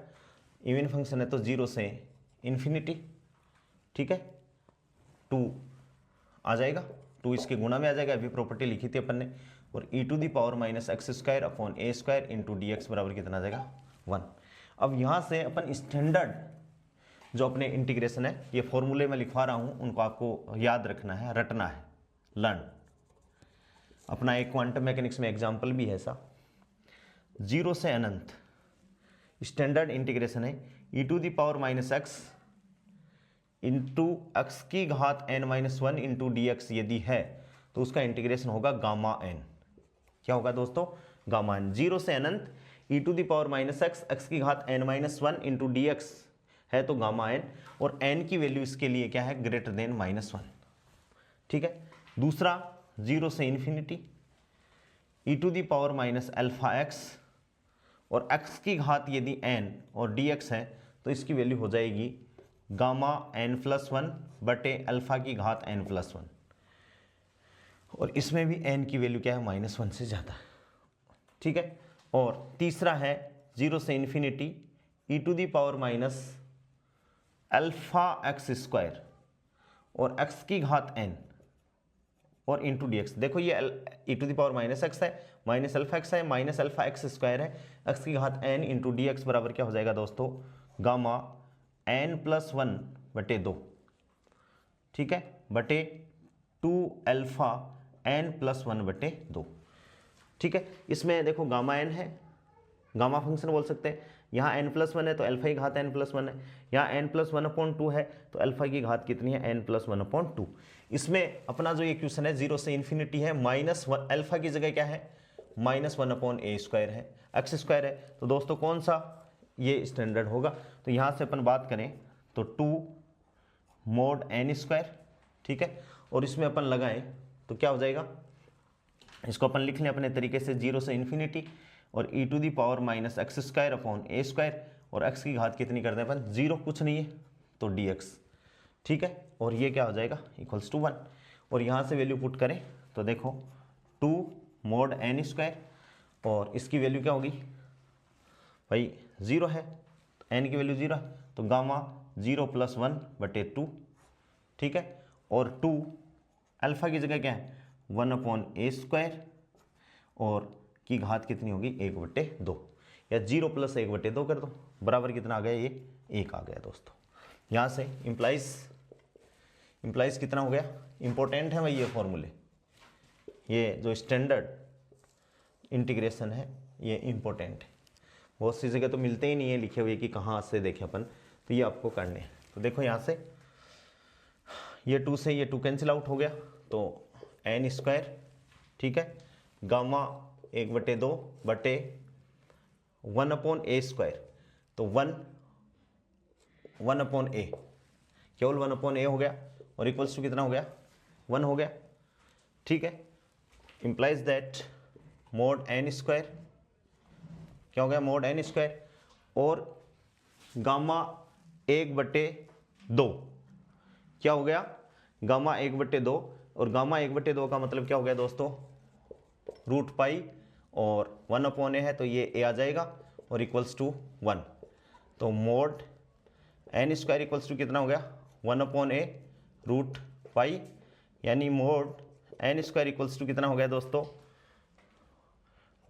इवन फंक्शन है तो 0 से इन्फिनिटी, ठीक है, 2 आ जाएगा, 2 इसके गुणा में आ जाएगा, अभी प्रॉपर्टी लिखी थी अपन ने, और e to the power minus x square upon a square into d x बराबर कितना आ जाएगा 1। अब यहाँ से अपन स्टैंडर्ड जो अपने इंटीग्रेशन है, ये फॉर्मूले में लिखवा रहा हूँ, उनको आपको याद रखना है, रटना है, लर्न। अपना एक क्वांटम मैकेनिक्स में एग्जाम्पल भी है ऐसा, 0 से अनंत स्टैंडर्ड इंटीग्रेशन है e to the power minus x into x की घात n minus 1 into d x यदि है तो उसका इंटीग्रेशन होगा गामा n। क्या होगा दोस्तों, गामा n। 0 से अनंत e to the power minus x, x की घात n minus 1 into d x है तो गामा n, और n की वैल्यू इसके लिए क्या है, ग्रेटर देन -1, ठीक है। दूसरा 0 से infinity e to the power minus alpha x, और x की घात यदि n और dx है तो इसकी वैल्यू हो जाएगी गामा n+1 बटे अल्फा की घात n+1, और इसमें भी n की वैल्यू क्या है, -1 से ज़्यादा, ठीक है। और तीसरा है 0 से infinity e to the power minus alpha x square और x की घात n और इंटू डी एक्स। देखो ये e to the power minus x है, माइनस अल्फा एक्स है, माइनस अल्फा एक्स स्क्वायर है, x की घात n इंटू डी एक्स बराबर क्या हो जाएगा दोस्तों, गामा n+1 बटे 2, ठीक है, बटे 2 अल्फा n+1 बटे 2, ठीक है। इसमें देखो गामा n है, गामा फंक्शन बोल सकते हैं, यहाँ n+1 है तो अल्फा की घात n+1 है, यहाँ n+1/2 है तो अल्फा की घात कितनी है, n+1/2। इसमें अपना जो ये क्वेश्चन है 0 से इन्फिनिटी है, -1 अल्फा की जगह क्या है, -1/a² है, x² है, तो दोस्तों कौन सा ये स्टैंडर्ड होगा। तो यहाँ से अपन बात करें तो 2 mod n², ठीक है, और इसमें अपन लगाएं तो क्या हो जाएगा, इसको अपन लिख लें अपने तरीके से, 0 से इन्फिनिटी और e to the power minus x² upon a², और x की घात कितनी कर दें अपन, 0 कुछ नहीं है तो dx, ठीक है, और ये क्या हो जाएगा इक्वल्स टू 1, और यहाँ से वैल्यू पुट करें तो देखो 2 mod n², और इसकी वैल्यू क्या होगी भाई 0 है, तो n की वैल्यू 0 है तो गामा 0 + 1 बटे 2, ठीक है, और 2 अल्फा की जगह क्या है 1/a², और की घात कितनी होगी 1/2, या 0 + 1/2 कर दो, बराबर कितना आ गया, ये 1 आ गया दोस्तों। यहाँ से इम्प्लाइज कितना हो गया, इंपॉर्टेंट है भाई ये फॉर्मूले, ये जो स्टैंडर्ड इंटीग्रेशन है ये इंपॉर्टेंट है, बहुत सी जगह तो मिलते ही नहीं है लिखे हुए कि कहाँ से देखें अपन, तो ये आपको करने हैं। तो देखो यहाँ से ये 2 से ये 2 कैंसिल आउट हो गया तो n², ठीक है, गामा 1/2 बटे 1/a², तो 1/a, केवल 1/a हो गया, और इक्वल्स टू कितना हो गया 1 हो गया, ठीक है। इम्प्लाइज दैट mod n², क्या हो गया mod n², और गामा 1/2 क्या हो गया, गामा 1/2, और गामा 1/2 का मतलब क्या हो गया दोस्तों, √π, और 1/a है तो ये a आ जाएगा, और इक्वल्स टू 1, तो mod n² इक्वल्स टू कितना हो गया 1/a √π, यानी mod n² इक्वल्स टू कितना हो गया दोस्तों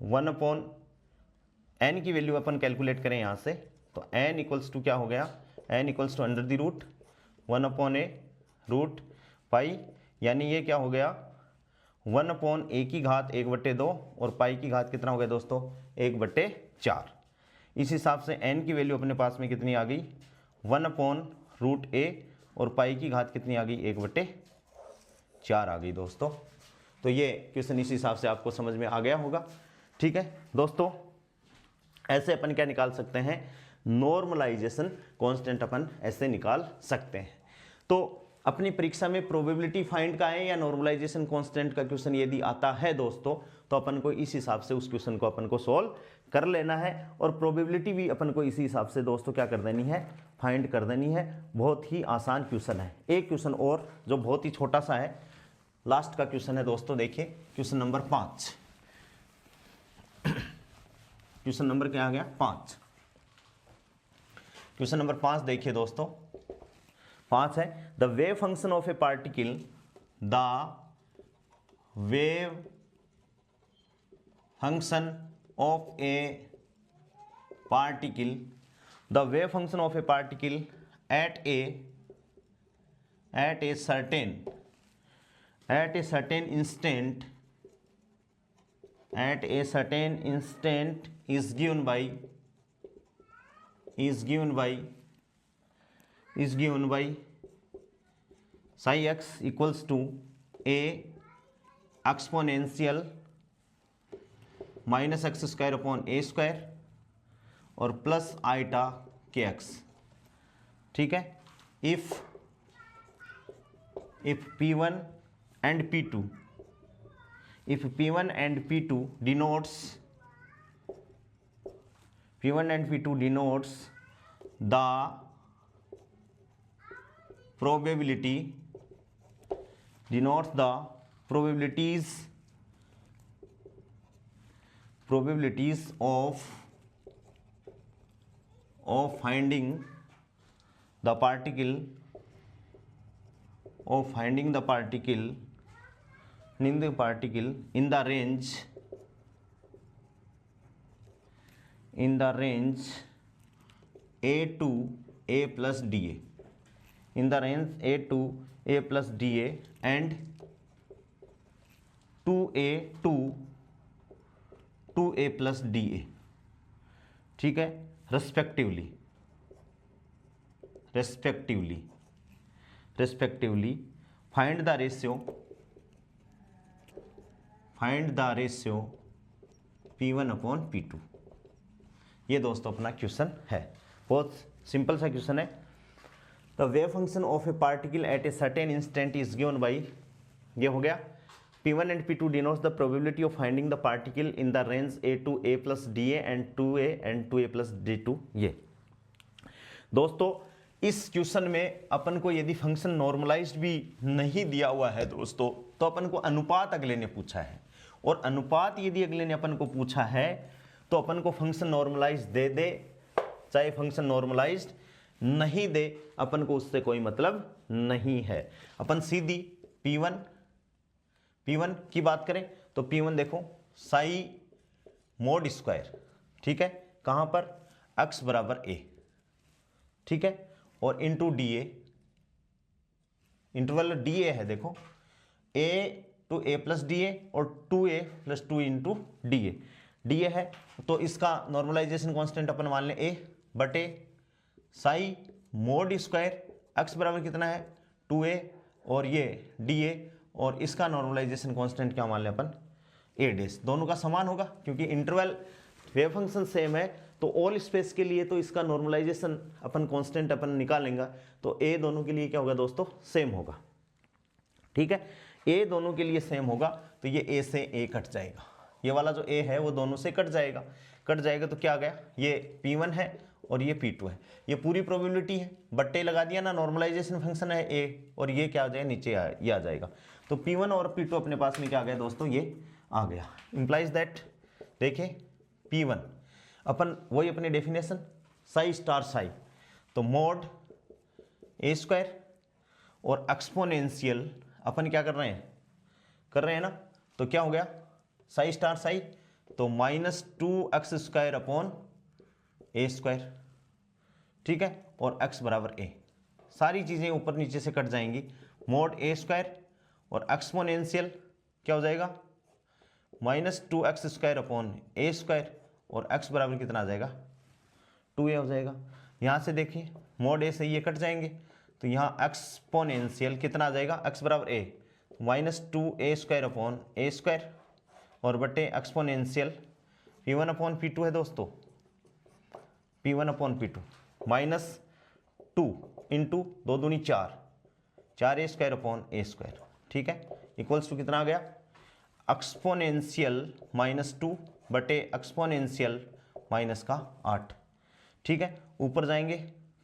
1/n की वैल्यू अपन कैलकुलेट करें यहाँ से तो n इक्वल्स टू क्या हो गया, n इक्वल्स टू √1/a √π, यानी ये क्या हो गया 1/a की घात 1/2, और पाई की घात कितना हो गया दोस्तों 1/4। इस हिसाब से n की वैल्यू अपने पास में कितनी आ गई 1/√a, और पाई की घात कितनी आ गई 1/4 आ गई दोस्तों। तो ये क्वेश्चन इस हिसाब से आपको समझ में आ गया होगा, ठीक है दोस्तों। ऐसे अपन क्या निकाल सकते हैं, नॉर्मलाइजेशन कांस्टेंट अपन ऐसे निकाल सकते हैं। तो अपनी परीक्षा में प्रोबेबिलिटी फाइंड का है या नॉर्मलाइजेशन कांस्टेंट का क्वेश्चन यदि आता है दोस्तों, तो अपन को इस हिसाब से उस क्वेश्चन को अपन को सॉल्व कर लेना है, और प्रोबेबिलिटी भी अपन को इसी हिसाब से दोस्तों क्या कर देनी है, फाइंड कर देनी है। बहुत ही आसान क्वेश्चन है। एक क्वेश्चन और जो बहुत ही छोटा सा है, लास्ट का क्वेश्चन है दोस्तों, देखिए क्वेश्चन नंबर 5। क्वेश्चन नंबर क्या आ गया? 5। क्वेश्चन नंबर 5 देखिए दोस्तों, 5 है the wave function of A particle, the wave function of A particle, the wave function of A particle at a certain instant is given by psi x equals to a exponential minus x square upon a square और plus iota kx। ठीक है, if p1 and p2 denotes the probabilities of finding the particle in the range a to a plus dA, in the range a to a plus dA and 2a to a plus dA। ठीक है, respectively find the ratio p1 upon p2। ये दोस्तों अपना question है, बहुत simple सा question है। The wave function of A particle at a certain instant is given by, ये हो गया p1 and p2 denotes the probability of finding the particle in the range a to a plus dA and 2a plus d2। ये दोस्तों इस question में अपन को यदि function normalised भी नहीं दिया हुआ है दोस्तों, तो अपन को अनुपात अगले ने पूछा है, और अनुपात यदि अगले ने अपन को पूछा है तो अपन को फंक्शन नॉर्मलाइज दे दे चाहे फंक्शन नॉर्मलाइज्ड नहीं दे, अपन को उससे कोई मतलब नहीं है। अपन सीधी p1 की बात करें तो p1 देखो साई मोड स्क्वायर, ठीक है, कहां पर x बराबर a, ठीक है, और into d a, interval d a है, देखो a to a plus d a और 2a plus 2 into d a है, तो इसका नॉर्मलाइजेशन कांस्टेंट अपन मान लें a बटे साई मोड स्क्वायर x बराबर कितना है 2a और ये डी ए, और इसका नॉर्मलाइजेशन कांस्टेंट क्या मान लें अपन a डैश, दोनों का समान होगा क्योंकि इंटरवल वेव फंक्शन सेम है, तो ऑल स्पेस के लिए तो इसका नॉर्मलाइजेशन अपन कांस्टेंट अपन निकालेंगे तो a दोनों के लिए क्या होगा दोस्तों सेम होगा। ठीक है, a दोनों के लिए सेम होगा तो ये a से a कट जाएगा, ये वाला जो a है वो दोनों से कट जाएगा तो क्या आ गया, ये p1 है और ये p2 है, ये पूरी प्रोबेबिलिटी है, बट्टे लगा दिया ना, नॉर्मलाइजेशन फंक्शन है a, और ये क्या आ जाएगा नीचे ये आ जाएगा, तो p1 और p2 अपने पास में क्या आ गया दोस्तों, ये आ गया। इंप्लाइज दैट, देखिए p1 अपन वही अपनी डेफिनेशन साई स्टार साई, तो मोड ए स्क्वायर और एक्सपोनेंशियल अपन क्या कर रहे हैं ना, तो क्या हो गया साई स्टार साई, तो -2x² अपॉन ए स्क्वायर, ठीक है, और x बराबर a, सारी चीजें ऊपर नीचे से कट जाएंगी, मोड ए स्क्वायर और एक्सपोनेंशियल क्या हो जाएगा -2x² अपॉन ए स्क्वायर और x बराबर कितना आ जाएगा 2a हो जाएगा। यहाँ से देखिए मोड ए से ये कट जाएंगे तो यहाँ एक्सपोनेंशियल कितना आ जाएगा, x बराबर a -2a² upon a square और बटे एक्सपोनेंशियल p1 अपॉन p2 है दोस्तों, p1 अपॉन p2 -2 इंटू 2 दूनी 4a² अपॉन ए स्क्वायर, ठीक है, इक्वल्स टू कितना आ गया एक्सपोनेंशियल -2 बटे एक्सपोनेंशियल माइनस का 8, ठीक है, ऊपर जाएंगे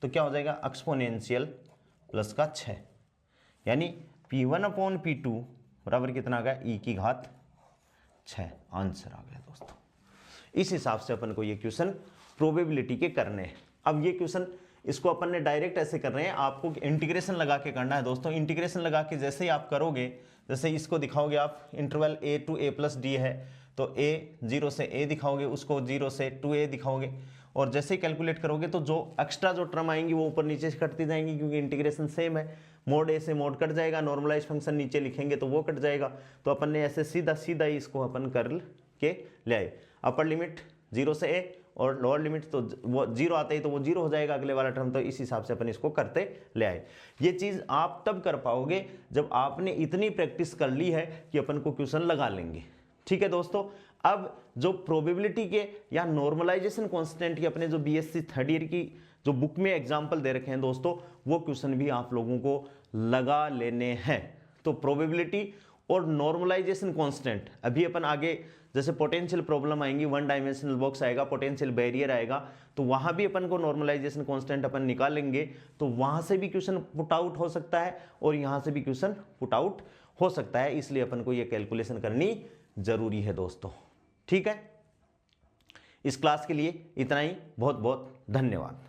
तो क्या हो जाएगा एक्सपोनेंशियल प्लस का 6, यानी p1 अपॉन p2 बराबर कितना आ गया, ई की घात 6 आंसर आ गया दोस्तों। इस हिसाब से अपन को ये क्वेश्चन प्रोबेबिलिटी के करने हैं। अब ये क्वेश्चन इसको अपन ने डायरेक्ट ऐसे कर रहे हैं, आपको इंटीग्रेशन लगा के करना है दोस्तों। इंटीग्रेशन लगा के जैसे ही आप करोगे, जैसे इसको दिखाओगे आप, interval a to a plus d है, तो a 0 से a दिखाओगे, उसको 0 से 2a दिखाओगे, और जैसे ही कैलकुलेट करोगे तो जो एक्स्ट्रा जो टर्म आएंगी वो ऊपर नीचे से कटती जाएंगी, क्योंकि इंटीग्रेशन सेम है। मोड a से मोड कट जाएगा, नॉर्मलाइज फंक्शन नीचे लिखेंगे तो वो कट जाएगा। तो अपन ने ऐसे सीधा सीधा ही इसको अपन कर के ले आए। अपर लिमिट 0 से a और लोअर लिमिट तो वो 0 आते ही तो वो 0 हो जाएगा अगले वाला टर्म, तो इस हिसाब से अपन इसको करते ले आए। ये चीज़ आप तब कर पाओगे जब आपने इतनी प्रैक्टिस कर ली है कि अपन को क्वेश्चन लगा लेंगे। ठीक है दोस्तों। अब जो प्रोबेबिलिटी के या नॉर्मलाइजेशन कांस्टेंट के अपने जो बीएससी थर्ड ईयर की जो बुक में एग्जाम्पल दे रखे हैं दोस्तों, वो क्वेश्चन भी आप लोगों को लगा लेने हैं। तो प्रोबेबिलिटी और नॉर्मलाइजेशन कांस्टेंट अभी अपन आगे, जैसे पोटेंशियल प्रॉब्लम आएंगी, वन डायमेंशनल बॉक्स आएगा, पोटेंशियल बैरियर आएगा, तो वहां भी अपन को नॉर्मलाइजेशन कांस्टेंट अपन निकालेंगे, तो वहां से भी क्वेश्चन पुट आउट हो सकता है और यहां से भी क्वेश्चन पुट आउट हो सकता है। इसलिए अपन को ये कैलकुलेशन करनी जरूरी है दोस्तों। ठीक है, इस क्लास के लिए इतना ही। बहुत बहुत धन्यवाद।